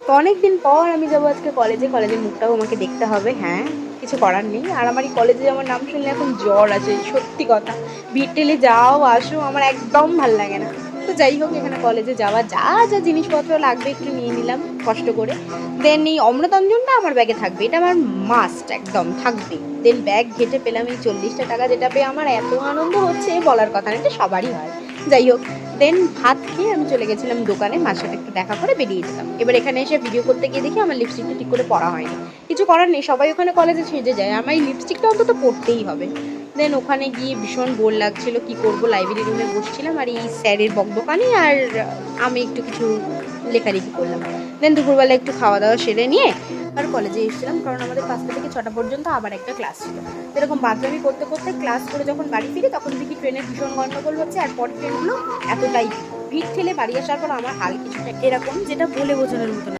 তো অনেকদিন পর আমি যাবো আজকে কলেজে, কলেজের মুখটাও আমাকে দেখতে হবে। হ্যাঁ, কিছু করার নেই। আর আমার এই কলেজে আমার নাম শুনলে এখন জ্বর আছে, সত্যি কথা। ভিড় ঠেলে যাও আসো আমার একদম ভাল লাগে না। তো যাই হোক, এখানে কলেজে যাওয়া যা যা জিনিসপত্র লাগবে একটু নিয়ে নিলাম কষ্ট করে। দেন এই অমৃতাঞ্জনটা আমার ব্যাগে থাকবে, এটা আমার মাস্ট, একদম থাকবে। দেন ব্যাগ ঘেটে পেলাম এই 40টা টাকা, যেটা পেয়ে আমার এত আনন্দ হচ্ছে বলার কথা না, এটা সবারই হয়। যাই হোক, দেন ভাত খেয়ে আমি চলে গেছিলাম দোকানে, মার সাথে একটু দেখা করে বেরিয়ে যেতাম। এবার এখানে এসে ভিডিও করতে গিয়ে দেখি আমার লিপস্টিকটা ঠিক করে পরা হয়নি। কিছু করার নেই, সবাই ওখানে কলেজে সেজে যায়, আমার এই লিপস্টিকটা অন্তত পরতেই হবে। দেন ওখানে গিয়ে ভীষণ বোর লাগছিল, কি করব, লাইব্রেরি রুমে বসছিলাম আর এই স্যারের বকবকানি আর আমি একটু কিছু লেখালেখি করলাম। দেন দুপুরবেলা একটু খাওয়া দাওয়া সেরে নিয়ে আর কলেজে এসেছিলাম, কারণ আমাদের 5টা থেকে 6টা পর্যন্ত আবার একটা ক্লাস ছিল। এরকম বাদরামি করতে করতে ক্লাস করে যখন বাড়ি ফিরি তখন দেখি ট্রেনের ভীষণ গন্ডগোল হচ্ছে, আর পর ট্রেনগুলো এতটাই ভিড় ঠেলে বাড়ি আসার পর আমার হাল কিছুটা এরকম, যেটা বলে বোঝানোর মতো না।